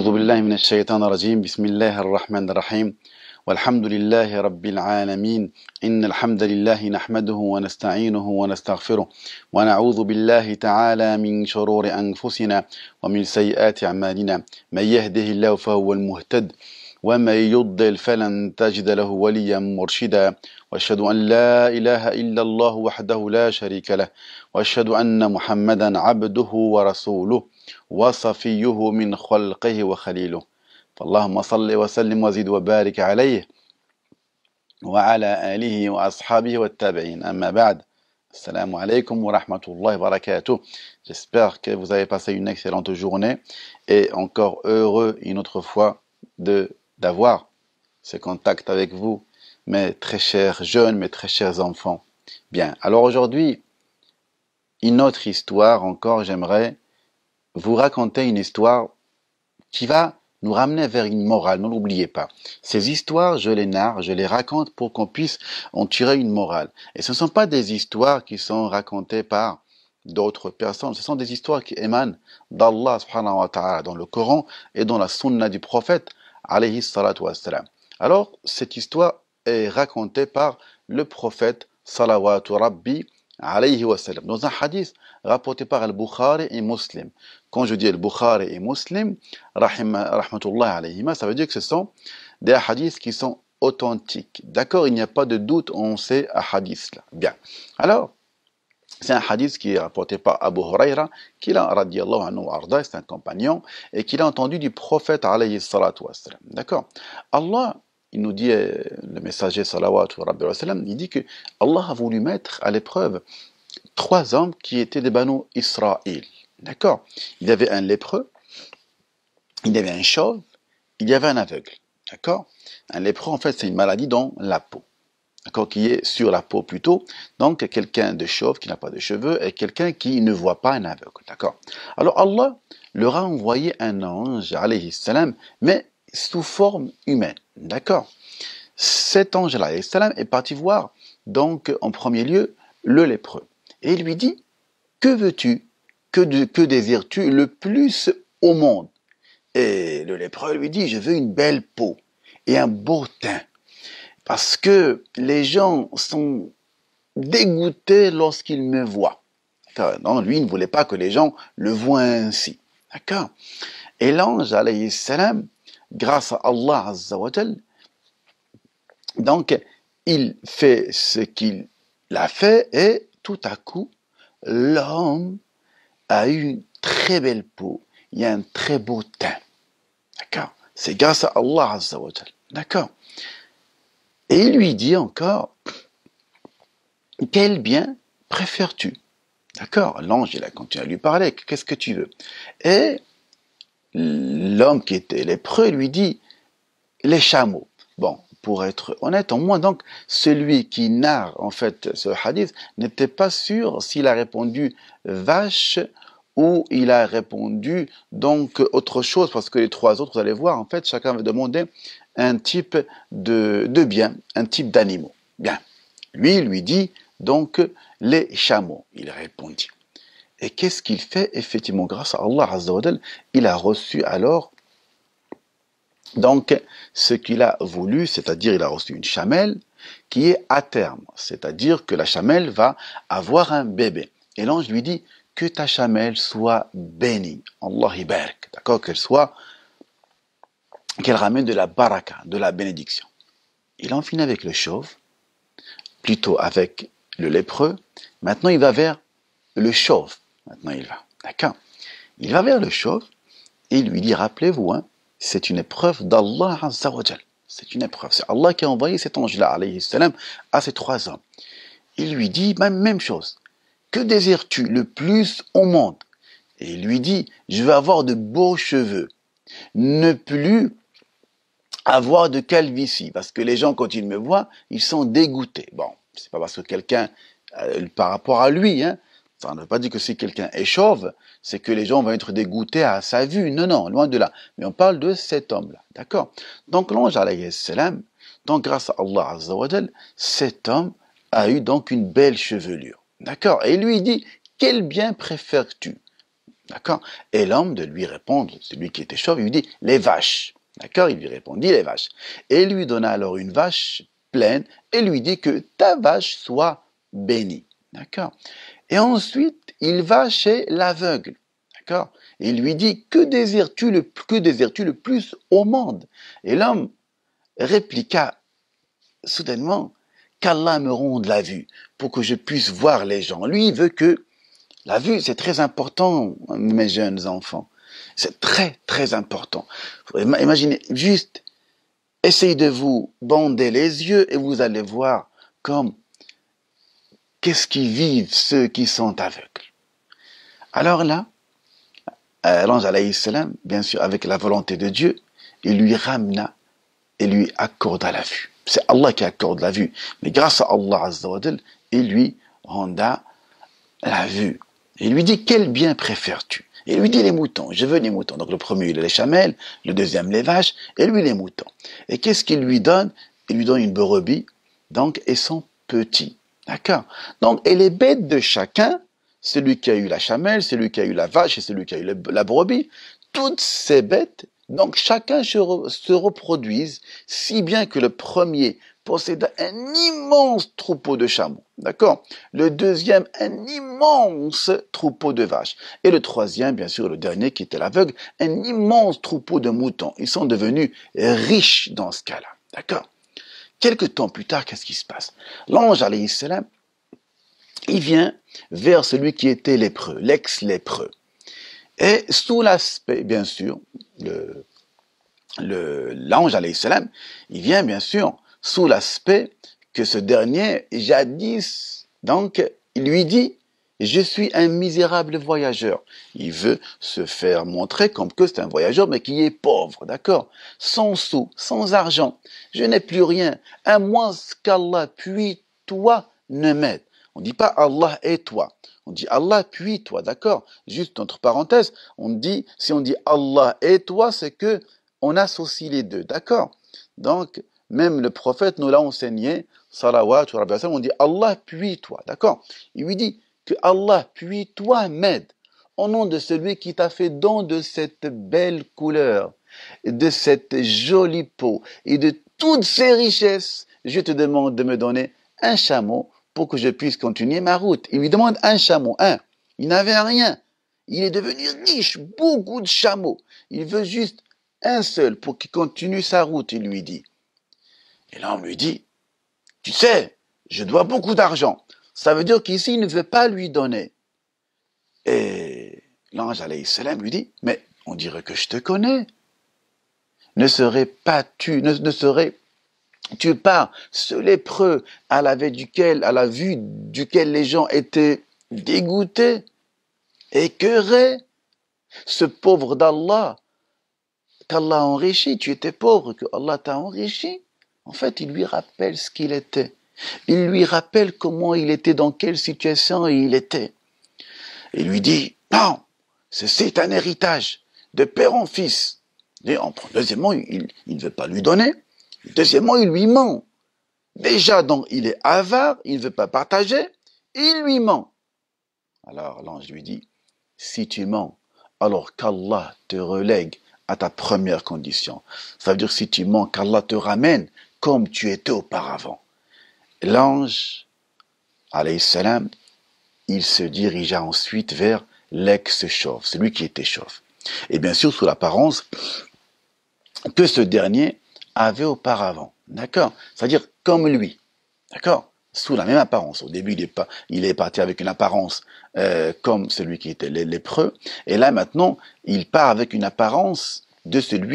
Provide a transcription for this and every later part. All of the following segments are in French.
أعوذ بالله من الشيطان الرجيم بسم الله الرحمن الرحيم والحمد لله رب العالمين إن الحمد لله نحمده ونستعينه ونستغفره ونعوذ بالله تعالى من شرور أنفسنا ومن سيئات أعمالنا من يهده الله فهو المهتد ومن يضلل فلن تجد له وليا مرشدا وأشهد أن لا إله إلا الله وحده لا شريك له وأشهد أن محمدا عبده ورسوله وصفيه من خلقه وخليله فاللهم صل وسلم وزد وبارك عليه وعلى آله وأصحابه والتابعين أما بعد Assalamu alaikum wa rahmatullahi wa barakatuh. J'espère que vous avez passé une excellente journée et encore heureux une autre fois d'avoir ce contact avec vous, mes très chers jeunes, mes très chers enfants. Bien, alors aujourd'hui, une autre histoire encore, j'aimerais vous raconter une histoire qui va nous ramener vers une morale, ne l'oubliez pas. Ces histoires, je les narre, je les raconte pour qu'on puisse en tirer une morale. Et ce ne sont pas des histoires qui sont racontées par d'autres personnes, ce sont des histoires qui émanent d'Allah subhanahu wa ta'ala dans le Coran et dans la sunna du prophète alayhi salatu wassalam. Alors, cette histoire est racontée par le prophète salawatu rabbi alayhi wa sallam, dans un hadith rapporté par Al-Bukhari et Muslim. Quand je dis Al-Bukhari et Muslim, rahmatullah alayhima, ça veut dire que ce sont des hadiths qui sont authentiques. D'accord, il n'y a pas de doute en ces hadiths-là. Bien. Alors, c'est un hadith qui est rapporté par Abu Huraira, qu'il a, radiyallahu anhu arda, c'est un compagnon, et qu'il a entendu du prophète alayhi salatu wassalam. D'accord. Allah, il nous dit, le messager salawatu rabbi wa sallam, il dit que Allah a voulu mettre à l'épreuve 3 hommes qui étaient des Banu Israël. D'accord. Il y avait un lépreux, il y avait un chauve, il y avait un aveugle. D'accord. Un lépreux, en fait, c'est une maladie dans la peau. D'accord, qui est sur la peau plutôt. Donc, quelqu'un de chauve qui n'a pas de cheveux et quelqu'un qui ne voit pas, un aveugle. D'accord. Alors, Allah leur a envoyé un ange, alayhi salam, mais sous forme humaine. D'accord. Cet ange, alayhi salam, est parti voir, donc, en premier lieu, le lépreux. Et il lui dit, que veux-tu, que désires-tu le plus au monde? Et le lépreux lui dit, je veux une belle peau et un beau teint. Parce que les gens sont dégoûtés lorsqu'ils me voient. Non, lui, il ne voulait pas que les gens le voient ainsi. D'accord. Et l'ange, alayhi salam, grâce à Allah azza wa jal, donc, il fait ce qu'il a fait et tout à coup, l'homme a eu une très belle peau, il y a un très beau teint. D'accord. C'est grâce à Allah azza wa jal. D'accord. Et il lui dit encore, quel bien préfères-tu? D'accord. L'ange, il a continué à lui parler, qu'est-ce que tu veux? Et l'homme qui était lépreux lui dit, les chameaux. Bon, pour être honnête, au moins donc, celui qui narre en fait ce hadith n'était pas sûr s'il a répondu vache ou il a répondu donc autre chose, parce que les 3 autres, vous allez voir, en fait, chacun va demander un type de bien, un type d'animaux. Bien. Lui, il lui dit donc les chameaux. Il répondit. Et qu'est-ce qu'il fait? Effectivement, grâce à Allah azza wa jal, il a reçu alors donc ce qu'il a voulu, c'est-à-dire il a reçu une chamelle qui est à terme, c'est-à-dire que la chamelle va avoir un bébé. Et l'ange lui dit que ta chamelle soit bénie, Allah ibarak, d'accord, qu'elle ramène de la baraka, de la bénédiction. Il en finit avec le chauve, plutôt avec le lépreux. Maintenant il va vers le chauve. Maintenant il va, d'accord. Il va vers le chauve et il lui dit, rappelez-vous, hein, c'est une épreuve d'Allah azza wa jal. C'est une épreuve. C'est Allah qui a envoyé cet ange-là, alayhi salam, à ces 3 hommes. Il lui dit, même chose. Que désires-tu le plus au monde? Et il lui dit, je veux avoir de beaux cheveux. Ne plus avoir de calvitie. Parce que les gens, quand ils me voient, ils sont dégoûtés. Bon, c'est pas parce que quelqu'un, par rapport à lui, hein, ça ne veut pas dire que si quelqu'un est chauve, c'est que les gens vont être dégoûtés à sa vue. Non, non, loin de là. Mais on parle de cet homme-là. D'accord? Donc l'ange, alayhi salam, donc grâce à Allah azza wa jal, cet homme a eu donc une belle chevelure. D'accord? Et il lui dit, quel bien préfères-tu? D'accord? Et l'homme de lui répondre, celui qui était chauve, il lui dit les vaches. D'accord? Il lui répondit les vaches. Et il lui donna alors une vache pleine et lui dit que ta vache soit bénie. D'accord? Et ensuite, il va chez l'aveugle. D'accord? Et il lui dit que désires-tu le plus au monde? Et l'homme répliqua soudainement qu'Allah me ronde la vue pour que je puisse voir les gens. Lui, il veut que la vue, c'est très important, mes jeunes enfants. C'est très, très important. Imaginez, juste, essayez de vous bander les yeux et vous allez voir comme, qu'est-ce qu'ils vivent ceux qui sont aveugles. Alors là, l'ange alayhi salam, bien sûr, avec la volonté de Dieu, il lui ramena et lui accorda la vue. C'est Allah qui accorde la vue. Mais grâce à Allah Azza wa Jal, il lui renda la vue. Il lui dit, quel bien préfères-tu? Il lui dit les moutons, je veux les moutons. Donc le premier, il a les chamelles, le deuxième, les vaches, et lui, les moutons. Et qu'est-ce qu'il lui donne? Il lui donne une brebis, donc, et son petit. D'accord? Donc, et les bêtes de chacun, celui qui a eu la chamelle, celui qui a eu la vache et celui qui a eu la brebis, toutes ces bêtes, donc chacun se reproduisent, si bien que le premier possède un immense troupeau de chameaux, d'accord? Le deuxième, un immense troupeau de vaches. Et le troisième, bien sûr, le dernier qui était l'aveugle, un immense troupeau de moutons. Ils sont devenus riches dans ce cas-là, d'accord? Quelque temps plus tard, qu'est-ce qui se passe? L'ange, alayhi salam, il vient vers celui qui était lépreux, l'ex-lépreux. Et sous l'aspect, bien sûr, l'ange, alayhi salam, il vient, bien sûr, sous l'aspect que ce dernier, jadis, donc, il lui dit, je suis un misérable voyageur. Il veut se faire montrer comme que c'est un voyageur, mais qui est pauvre, d'accord? Sans sous, sans argent. Je n'ai plus rien, à moins qu'Allah, puis toi, ne m'aide. On ne dit pas Allah et toi. On dit Allah puis toi, d'accord? Juste entre parenthèses, si on dit Allah et toi, c'est que on associe les deux, d'accord? Donc, même le prophète nous l'a enseigné, salawat, on dit Allah puis toi, d'accord? Il lui dit que Allah puis toi m'aide au nom de celui qui t'a fait don de cette belle couleur, de cette jolie peau et de toutes ces richesses. Je te demande de me donner un chameau pour que je puisse continuer ma route. Il lui demande un chameau, un. Il n'avait rien. Il est devenu riche, beaucoup de chameaux. Il veut juste un seul pour qu'il continue sa route, il lui dit. Et l'homme lui dit, tu sais, je dois beaucoup d'argent. Ça veut dire qu'ici, il ne veut pas lui donner. Et l'ange, alayhi salam, lui dit, mais on dirait que je te connais. Ne serais-tu pas ce lépreux à la vue duquel les gens étaient dégoûtés, écœurés, ce pauvre d'Allah, qu'Allah a enrichi, tu étais pauvre, que Allah t'a enrichi. En fait, il lui rappelle ce qu'il était. Il lui rappelle comment il était, dans quelle situation il était. Il lui dit, non, c'est un héritage de père en fils. Et deuxièmement, il ne veut pas lui donner. Deuxièmement, il lui ment. Déjà, donc, il est avare, il ne veut pas partager, il lui ment. Alors, l'ange lui dit, si tu mens, alors qu'Allah te relègue à ta première condition. Ça veut dire, si tu mens, qu'Allah te ramène comme tu étais auparavant. L'ange, alayhi salam, il se dirigea ensuite vers l'ex-chauve, celui qui était chauve. Et bien sûr, sous l'apparence que ce dernier avait auparavant. D'accord? C'est-à-dire comme lui. D'accord? Sous la même apparence. Au début, il est parti avec une apparence comme celui qui était lépreux. Et là, maintenant, il part avec une apparence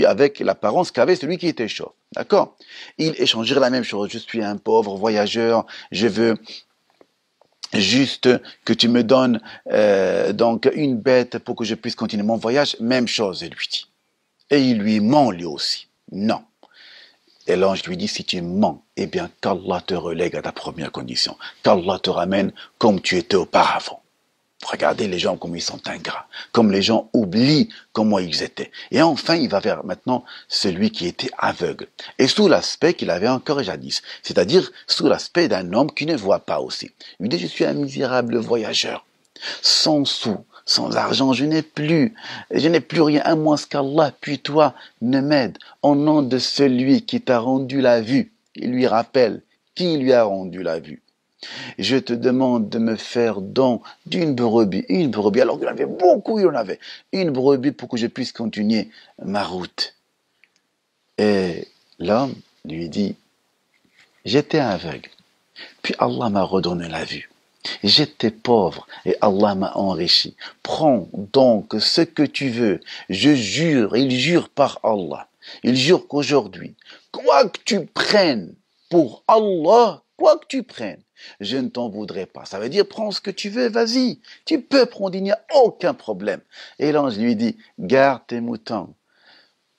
avec l'apparence qu'avait celui qui était chauve. D'accord? Ils échangèrent la même chose. Je suis un pauvre voyageur. Je veux juste que tu me donnes donc une bête pour que je puisse continuer mon voyage. Même chose, il lui dit. Et il lui ment lui aussi. Non. Et l'ange lui dit, si tu mens, eh bien qu'Allah te relègue à ta première condition. Qu'Allah te ramène comme tu étais auparavant. Regardez les gens comme ils sont ingrats. Comme les gens oublient comment ils étaient. Et enfin, il va vers maintenant celui qui était aveugle. Et sous l'aspect qu'il avait encore jadis. C'est-à-dire sous l'aspect d'un homme qui ne voit pas aussi. Il lui dit, je suis un misérable voyageur. Sans sou, Sans argent, je n'ai plus rien, à moins qu'Allah, puis toi, ne m'aide. Au nom de celui qui t'a rendu la vue, il lui rappelle qui lui a rendu la vue. Je te demande de me faire don d'une brebis, une brebis, alors qu'il en avait beaucoup, il en avait, une brebis pour que je puisse continuer ma route. Et l'homme lui dit, j'étais aveugle, puis Allah m'a redonné la vue. J'étais pauvre et Allah m'a enrichi. Prends donc ce que tu veux. Je jure, il jure par Allah. Il jure qu'aujourd'hui, quoi que tu prennes pour Allah, quoi que tu prennes, je ne t'en voudrais pas. Ça veut dire, prends ce que tu veux, vas-y. Tu peux prendre, il n'y a aucun problème. Et l'ange lui dit, garde tes moutons.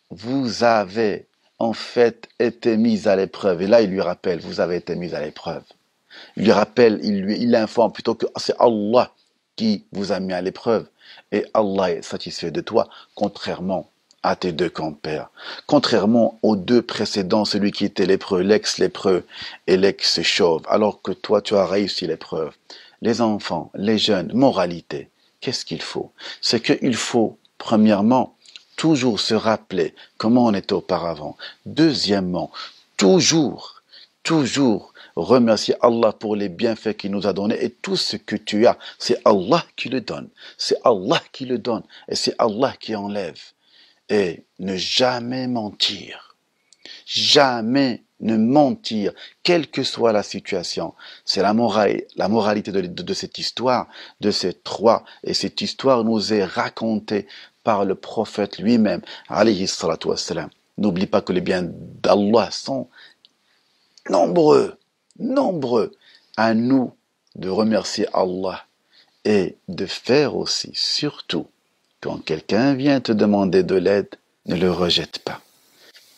Vous avez en fait été mis à l'épreuve. Et là, il lui rappelle, vous avez été mis à l'épreuve. Il lui rappelle, il l'informe plutôt que c'est Allah qui vous a mis à l'épreuve. Et Allah est satisfait de toi, contrairement à tes deux compères. Contrairement aux deux précédents, celui qui était lépreux, l'ex-lépreux et l'ex-chauve, alors que toi, tu as réussi l'épreuve. Les enfants, les jeunes, moralité, qu'est-ce qu'il faut? C'est qu'il faut, premièrement, toujours se rappeler comment on était auparavant. Deuxièmement, toujours remercier Allah pour les bienfaits qu'il nous a donnés et tout ce que tu as, c'est Allah qui le donne. C'est Allah qui le donne et c'est Allah qui enlève. Et ne jamais mentir. Jamais ne mentir, quelle que soit la situation. C'est la moralité de cette histoire, de ces trois. Et cette histoire nous est racontée par le prophète lui-même, alayhi salatu wassalam. N'oublie pas que les biens d'Allah sont nombreux. À nous de remercier Allah et de faire aussi, surtout, quand quelqu'un vient te demander de l'aide, ne le rejette pas.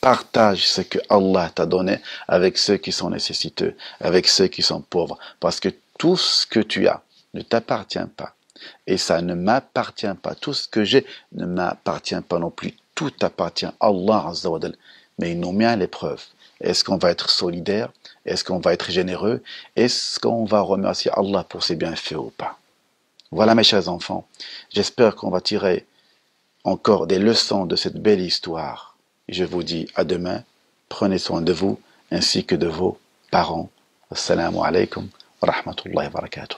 Partage ce que Allah t'a donné avec ceux qui sont nécessiteux, avec ceux qui sont pauvres, parce que tout ce que tu as ne t'appartient pas. Et ça ne m'appartient pas. Tout ce que j'ai ne m'appartient pas non plus. Tout appartient à Allah Azza wa Jal. Mais il nous met à l'épreuve. Est-ce qu'on va être solidaire? Est-ce qu'on va être généreux? Est-ce qu'on va remercier Allah pour ses bienfaits ou pas? Voilà mes chers enfants. J'espère qu'on va tirer encore des leçons de cette belle histoire. Je vous dis à demain. Prenez soin de vous ainsi que de vos parents. Assalamu alaikum wa rahmatullahi wa barakatuh.